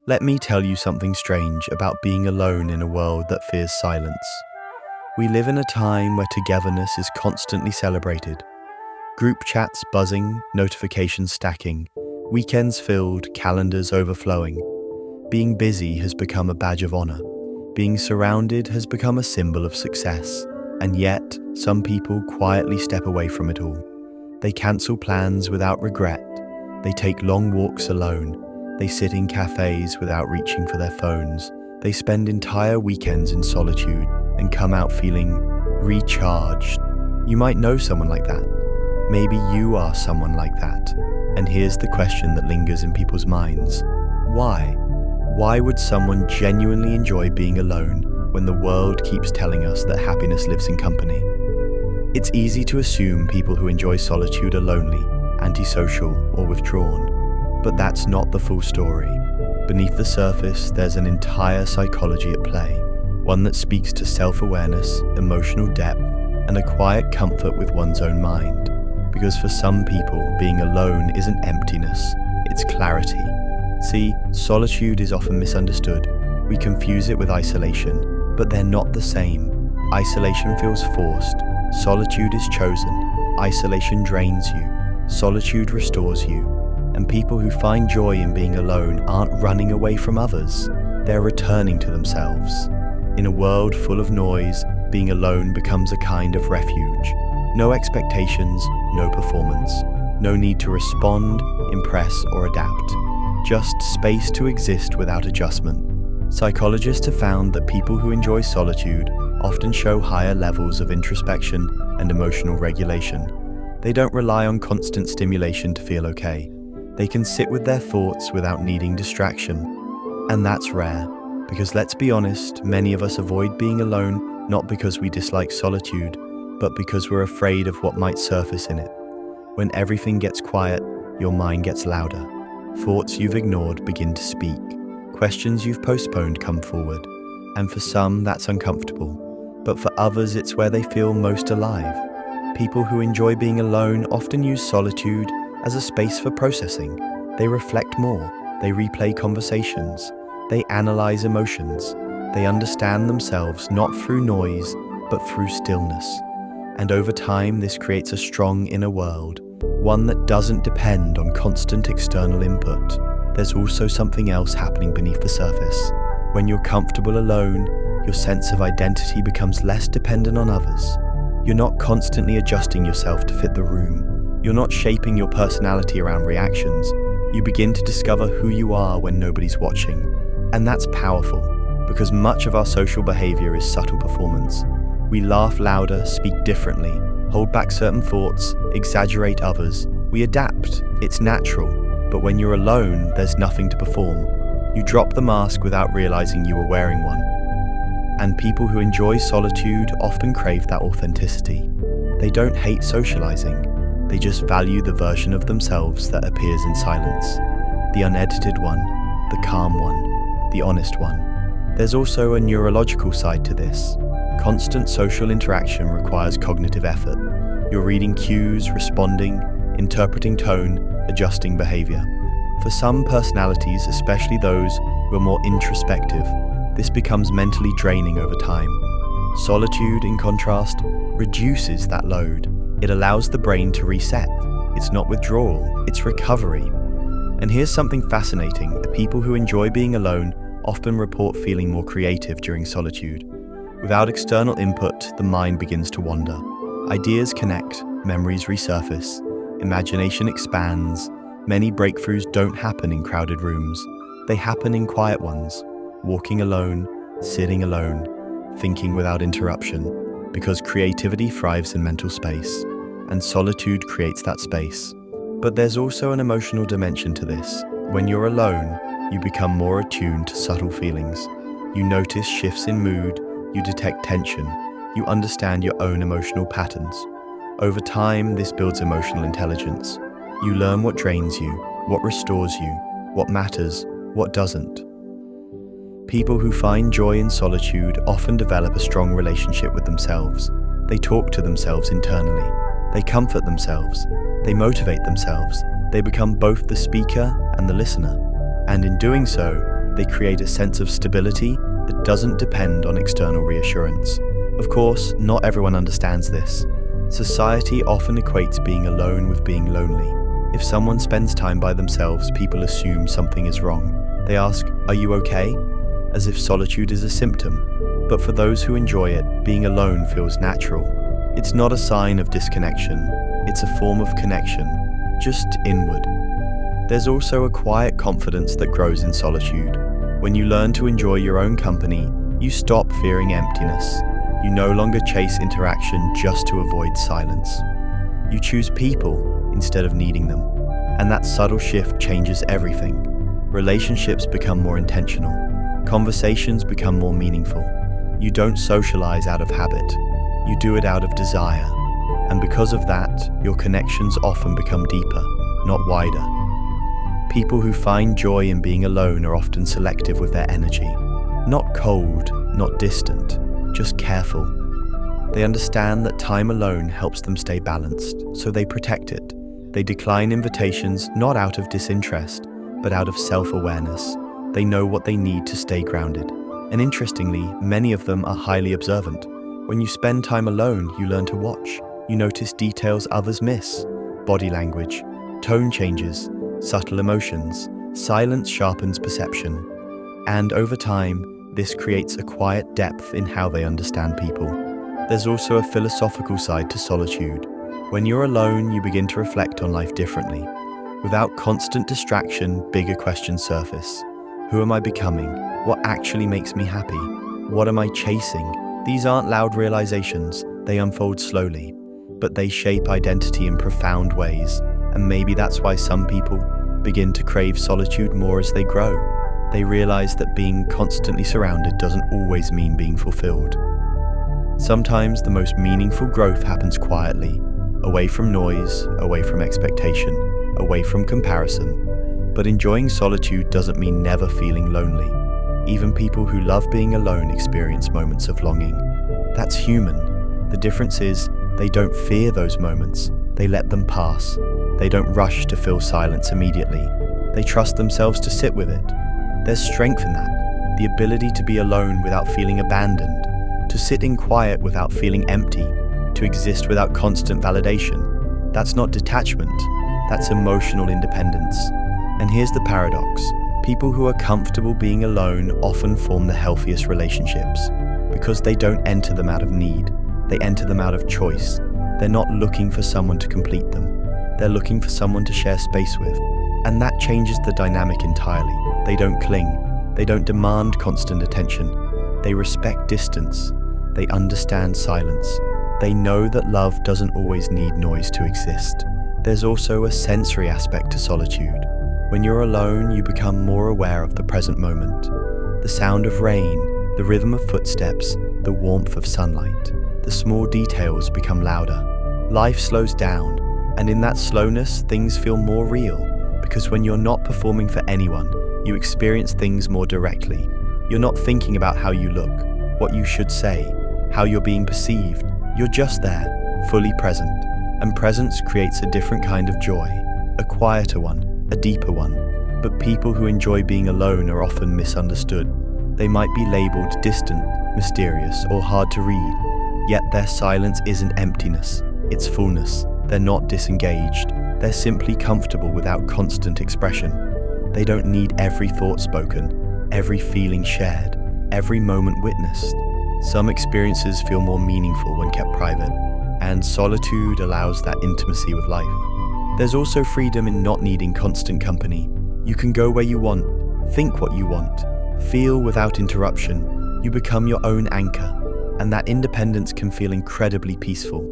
Let me tell you something strange about being alone in a world that fears silence. We live in a time where togetherness is constantly celebrated. Group chats buzzing, notifications stacking, weekends filled, calendars overflowing. Being busy has become a badge of honor. Being surrounded has become a symbol of success. And yet, some people quietly step away from it all. They cancel plans without regret. They take long walks alone. They sit in cafes without reaching for their phones. They spend entire weekends in solitude and come out feeling recharged. You might know someone like that. Maybe you are someone like that. And here's the question that lingers in people's minds. Why? Why would someone genuinely enjoy being alone when the world keeps telling us that happiness lives in company? It's easy to assume people who enjoy solitude are lonely, antisocial, or withdrawn. But that's not the full story. Beneath the surface, there's an entire psychology at play, one that speaks to self-awareness, emotional depth, and a quiet comfort with one's own mind. Because for some people, being alone isn't emptiness, it's clarity. See, solitude is often misunderstood. We confuse it with isolation, but they're not the same. Isolation feels forced. Solitude is chosen. Isolation drains you. Solitude restores you. And people who find joy in being alone aren't running away from others. They're returning to themselves. In a world full of noise, being alone becomes a kind of refuge. No expectations, no performance. No need to respond, impress, or adapt. Just space to exist without adjustment. Psychologists have found that people who enjoy solitude often show higher levels of introspection and emotional regulation. They don't rely on constant stimulation to feel okay. They can sit with their thoughts without needing distraction. And that's rare, because let's be honest, many of us avoid being alone not because we dislike solitude, but because we're afraid of what might surface in it. When everything gets quiet, your mind gets louder. Thoughts you've ignored begin to speak. Questions you've postponed come forward. And for some, that's uncomfortable. But for others, it's where they feel most alive. People who enjoy being alone often use solitude as a space for processing. They reflect more. They replay conversations. They analyze emotions. They understand themselves not through noise, but through stillness. And over time, this creates a strong inner world, one that doesn't depend on constant external input. There's also something else happening beneath the surface. When you're comfortable alone, your sense of identity becomes less dependent on others. You're not constantly adjusting yourself to fit the room. You're not shaping your personality around reactions. You begin to discover who you are when nobody's watching. And that's powerful, because much of our social behavior is subtle performance. We laugh louder, speak differently, hold back certain thoughts, exaggerate others. We adapt. It's natural. But when you're alone, there's nothing to perform. You drop the mask without realizing you were wearing one. And people who enjoy solitude often crave that authenticity. They don't hate socializing. They just value the version of themselves that appears in silence. The unedited one, the calm one, the honest one. There's also a neurological side to this. Constant social interaction requires cognitive effort. You're reading cues, responding, interpreting tone, adjusting behavior. For some personalities, especially those who are more introspective, this becomes mentally draining over time. Solitude, in contrast, reduces that load. It allows the brain to reset. It's not withdrawal, it's recovery. And here's something fascinating. The people who enjoy being alone often report feeling more creative during solitude. Without external input, the mind begins to wander. Ideas connect, memories resurface, imagination expands. Many breakthroughs don't happen in crowded rooms. They happen in quiet ones, walking alone, sitting alone, thinking without interruption. Because creativity thrives in mental space, and solitude creates that space. But there's also an emotional dimension to this. When you're alone, you become more attuned to subtle feelings. You notice shifts in mood, you detect tension, you understand your own emotional patterns. Over time, this builds emotional intelligence. You learn what drains you, what restores you, what matters, what doesn't. People who find joy in solitude often develop a strong relationship with themselves. They talk to themselves internally. They comfort themselves. They motivate themselves. They become both the speaker and the listener. And in doing so, They create a sense of stability that doesn't depend on external reassurance. Of course, not everyone understands this. Society often equates being alone with being lonely. If someone spends time by themselves, people assume something is wrong. They ask, "Are you okay?" as if solitude is a symptom. But for those who enjoy it, being alone feels natural. It's not a sign of disconnection. It's a form of connection, just inward. There's also a quiet confidence that grows in solitude. When you learn to enjoy your own company, you stop fearing emptiness. You no longer chase interaction just to avoid silence. You choose people instead of needing them. And that subtle shift changes everything. Relationships become more intentional. Conversations become more meaningful. You don't socialize out of habit. You do it out of desire. And because of that, your connections often become deeper, not wider. People who find joy in being alone are often selective with their energy. Not cold, not distant, just careful. They understand that time alone helps them stay balanced, so they protect it. They decline invitations not out of disinterest, but out of self-awareness. They know what they need to stay grounded. And interestingly, many of them are highly observant. When you spend time alone, you learn to watch. You notice details others miss. Body language, tone changes, subtle emotions. Silence sharpens perception. And over time, this creates a quiet depth in how they understand people. There's also a philosophical side to solitude. When you're alone, you begin to reflect on life differently. Without constant distraction, bigger questions surface. Who am I becoming? What actually makes me happy? What am I chasing? These aren't loud realizations, they unfold slowly, but they shape identity in profound ways. And maybe that's why some people begin to crave solitude more as they grow. They realize that being constantly surrounded doesn't always mean being fulfilled. Sometimes the most meaningful growth happens quietly, away from noise, away from expectation, away from comparison. But enjoying solitude doesn't mean never feeling lonely. Even people who love being alone experience moments of longing. That's human. The difference is, they don't fear those moments. They let them pass. They don't rush to fill silence immediately. They trust themselves to sit with it. There's strength in that. The ability to be alone without feeling abandoned. To sit in quiet without feeling empty. To exist without constant validation. That's not detachment. That's emotional independence. And here's the paradox. People who are comfortable being alone often form the healthiest relationships. Because they don't enter them out of need. They enter them out of choice. They're not looking for someone to complete them. They're looking for someone to share space with. And that changes the dynamic entirely. They don't cling. They don't demand constant attention. They respect distance. They understand silence. They know that love doesn't always need noise to exist. There's also a sensory aspect to solitude. When you're alone, you become more aware of the present moment. The sound of rain, the rhythm of footsteps, the warmth of sunlight. The small details become louder. Life slows down, and in that slowness, things feel more real. Because when you're not performing for anyone, you experience things more directly. You're not thinking about how you look, what you should say, how you're being perceived. You're just there, fully present. And presence creates a different kind of joy, a quieter one, a deeper one. But people who enjoy being alone are often misunderstood. They might be labeled distant, mysterious, or hard to read. Yet their silence isn't emptiness, it's fullness. They're not disengaged. They're simply comfortable without constant expression. They don't need every thought spoken, every feeling shared, every moment witnessed. Some experiences feel more meaningful when kept private, and solitude allows that intimacy with life. There's also freedom in not needing constant company. You can go where you want, think what you want, feel without interruption. You become your own anchor, and that independence can feel incredibly peaceful.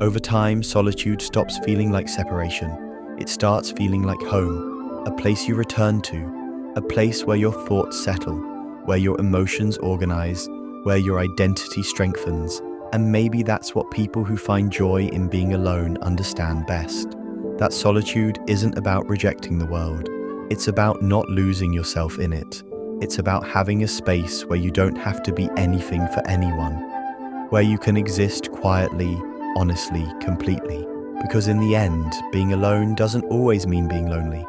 Over time, solitude stops feeling like separation. It starts feeling like home, a place you return to, a place where your thoughts settle, where your emotions organize, where your identity strengthens. And maybe that's what people who find joy in being alone understand best. That solitude isn't about rejecting the world. It's about not losing yourself in it. It's about having a space where you don't have to be anything for anyone, where you can exist quietly, honestly, completely. Because in the end, being alone doesn't always mean being lonely.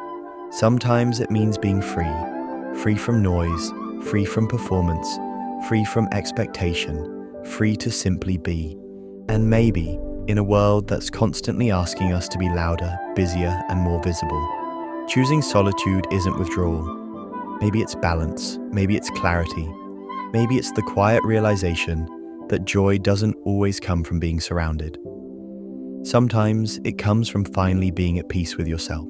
Sometimes it means being free. free from noise, free from performance, free from expectation, free to simply be. And maybe, in a world that's constantly asking us to be louder, busier, and more visible, choosing solitude isn't withdrawal. Maybe it's balance, maybe it's clarity, maybe it's the quiet realization that joy doesn't always come from being surrounded. Sometimes it comes from finally being at peace with yourself.